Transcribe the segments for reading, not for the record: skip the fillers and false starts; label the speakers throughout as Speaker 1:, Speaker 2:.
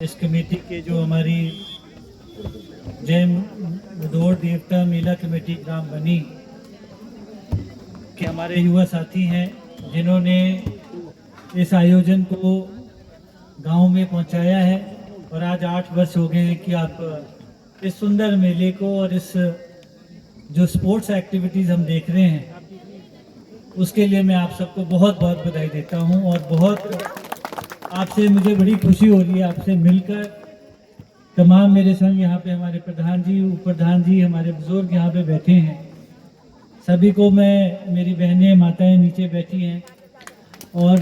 Speaker 1: इस कमेटी के जो हमारी जय मुदोड़ देवता मेला कमेटी ग्राम बनी के हमारे युवा साथी हैं जिन्होंने इस आयोजन को गांव में पहुंचाया है और आज 8 वर्ष हो गए हैं कि आप इस सुंदर मेले को और इस जो स्पोर्ट्स एक्टिविटीज़ हम देख रहे हैं उसके लिए मैं आप सबको बहुत बहुत बधाई देता हूं और बहुत आपसे मुझे बड़ी खुशी हो रही है आपसे मिलकर। तमाम मेरे संग यहाँ पे हमारे प्रधान जी, उप प्रधान जी, हमारे बुजुर्ग यहाँ पे बैठे हैं, सभी को मैं, मेरी बहनें माताएं नीचे बैठी हैं और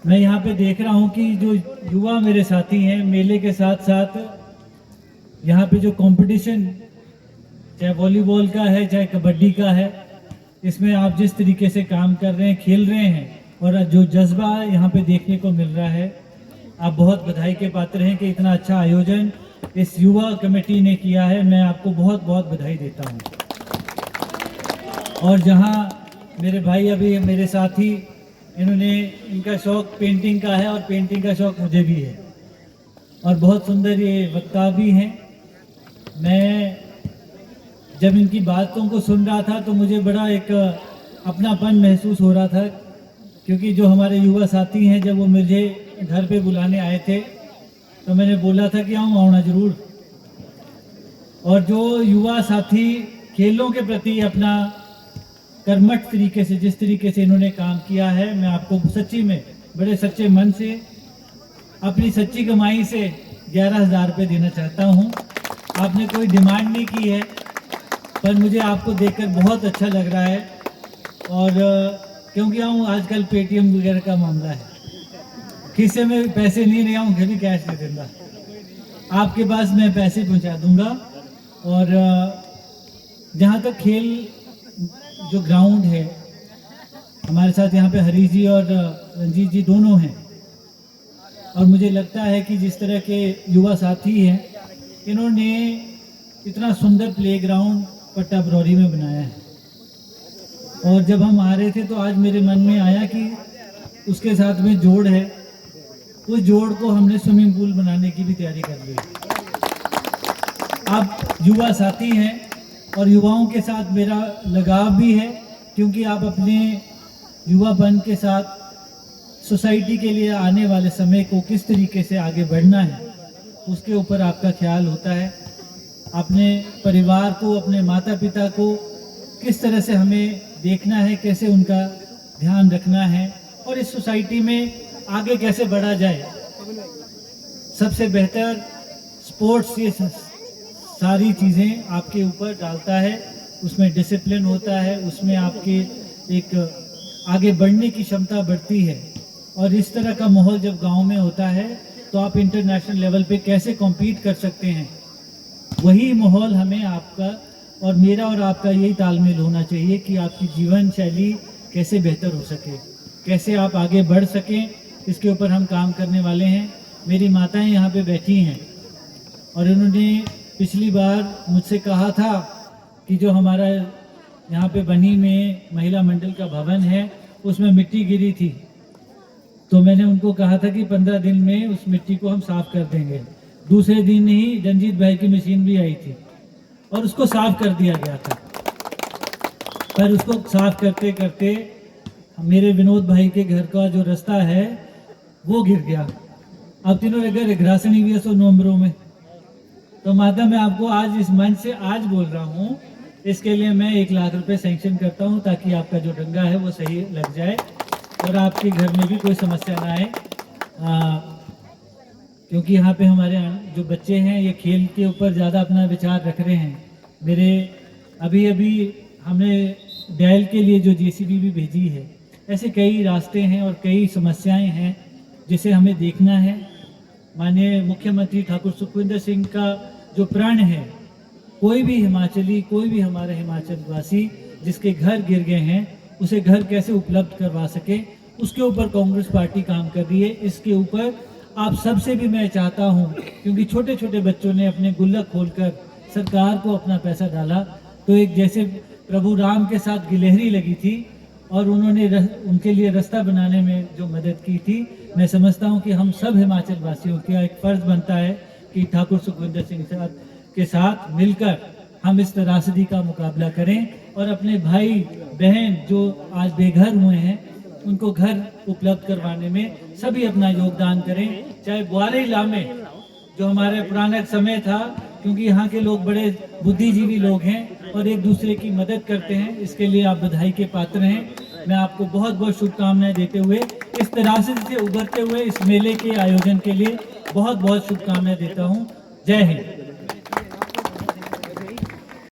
Speaker 1: मैं यहाँ पे देख रहा हूँ कि जो युवा मेरे साथी हैं मेले के साथ साथ यहाँ पे जो कंपटीशन चाहे वॉलीबॉल का है चाहे कबड्डी का है, इसमें आप जिस तरीके से काम कर रहे हैं, खेल रहे हैं और जो जज्बा यहाँ पे देखने को मिल रहा है, आप बहुत बधाई के पात्र हैं कि इतना अच्छा आयोजन इस युवा कमेटी ने किया है। मैं आपको बहुत बहुत बधाई देता हूँ। और जहाँ मेरे भाई अभी मेरे साथी, इन्होंने, इनका शौक पेंटिंग का है और पेंटिंग का शौक मुझे भी है और बहुत सुंदर ये वक्ता भी हैं। मैं जब इनकी बातों को सुन रहा था तो मुझे बड़ा एक अपनापन महसूस हो रहा था, क्योंकि जो हमारे युवा साथी हैं जब वो मुझे घर पे बुलाने आए थे तो मैंने बोला था कि आना ज़रूर। और जो युवा साथी खेलों के प्रति अपना कर्मठ तरीके से, जिस तरीके से इन्होंने काम किया है, मैं आपको सच्ची में बड़े सच्चे मन से अपनी सच्ची कमाई से 11,000 रुपये देना चाहता हूँ। आपने कोई डिमांड नहीं की है, पर मुझे आपको देखकर बहुत अच्छा लग रहा है। और क्योंकि आजकल पेटीएम वगैरह का मामला है, खिस्से में पैसे नहीं आऊँ, घर भी कैश दे दूँगा, आपके पास मैं पैसे पहुँचा दूँगा। और जहाँ तक खेल जो ग्राउंड है, हमारे साथ यहाँ पे हरी जी और रंजीत जी दोनों हैं और मुझे लगता है कि जिस तरह के युवा साथी हैं, इन्होंने इतना सुंदर प्लेग्राउंड पट्टा बरौरी में बनाया है। और जब हम आ रहे थे तो आज मेरे मन में आया कि उसके साथ में जोड़ है, उस जोड़ को हमने स्विमिंग पूल बनाने की भी तैयारी कर ली। आप युवा साथी हैं और युवाओं के साथ मेरा लगाव भी है, क्योंकि आप अपने युवापन के साथ सोसाइटी के लिए आने वाले समय को किस तरीके से आगे बढ़ना है उसके ऊपर आपका ख्याल होता है। अपने परिवार को, अपने माता पिता को किस तरह से हमें देखना है, कैसे उनका ध्यान रखना है और इस सोसाइटी में आगे कैसे बढ़ा जाए। सबसे बेहतर स्पोर्ट्स ये सारी चीज़ें आपके ऊपर डालता है, उसमें डिसिप्लिन होता है, उसमें आपके एक आगे बढ़ने की क्षमता बढ़ती है। और इस तरह का माहौल जब गांव में होता है तो आप इंटरनेशनल लेवल पे कैसे कॉम्पीट कर सकते हैं। वही माहौल हमें, आपका और मेरा और आपका यही तालमेल होना चाहिए कि आपकी जीवन शैली कैसे बेहतर हो सके, कैसे आप आगे बढ़ सकें, इसके ऊपर हम काम करने वाले हैं। मेरी माताएं यहाँ पे बैठी हैं और इन्होंने पिछली बार मुझसे कहा था कि जो हमारा यहाँ पे बनी में महिला मंडल का भवन है उसमें मिट्टी गिरी थी, तो मैंने उनको कहा था कि 15 दिन में उस मिट्टी को हम साफ कर देंगे। दूसरे दिन ही रंजीत भाई की मशीन भी आई थी और उसको साफ कर दिया गया था, पर उसको साफ करते करते मेरे विनोद भाई के घर का जो रास्ता है वो गिर गया। अब तीनों अगर घरासनी भी है 100 नवंबरों में, तो माता मैं आपको आज इस मंच से आज बोल रहा हूँ, इसके लिए मैं 1 लाख रुपए सैंक्शन करता हूँ ताकि आपका जो डंगा है वो सही लग जाए और आपके घर में भी कोई समस्या ना आए। क्योंकि यहाँ पे हमारे जो बच्चे हैं ये खेल के ऊपर ज़्यादा अपना विचार रख रहे हैं। मेरे अभी हमने डैल के लिए जो जेसीबी भी भेजी है, ऐसे कई रास्ते हैं और कई समस्याएं हैं जिसे हमें देखना है। माननीय मुख्यमंत्री ठाकुर सुखविंदर सिंह का जो प्रण है, कोई भी हिमाचली, कोई भी हमारा हिमाचलवासी जिसके घर गिर गए हैं उसे घर कैसे उपलब्ध करवा सके, उसके ऊपर कांग्रेस पार्टी काम कर रही है। इसके ऊपर आप सबसे भी मैं चाहता हूं, क्योंकि छोटे छोटे बच्चों ने अपने गुल्लक खोलकर सरकार को अपना पैसा डाला, तो एक जैसे प्रभु राम के साथ गिलहरी लगी थी और उन्होंने उनके लिए रास्ता बनाने में जो मदद की थी, मैं समझता हूं कि हम सब हिमाचल वासियों का एक फर्ज बनता है कि ठाकुर सुखविंदर सिंह के साथ मिलकर हम इस त्रासदी का मुकाबला करें और अपने भाई बहन जो आज बेघर हुए हैं उनको घर उपलब्ध करवाने में सभी अपना योगदान करें। चाहे ग्वाली लामे जो हमारे पुराने समय था, क्योंकि यहाँ के लोग बड़े बुद्धिजीवी लोग हैं और एक दूसरे की मदद करते हैं, इसके लिए आप बधाई के पात्र हैं। मैं आपको बहुत बहुत शुभकामनाएं देते हुए इस त्रासदी से उभरते हुए इस मेले के आयोजन के लिए बहुत बहुत शुभकामनाएं देता हूँ। जय हिंद।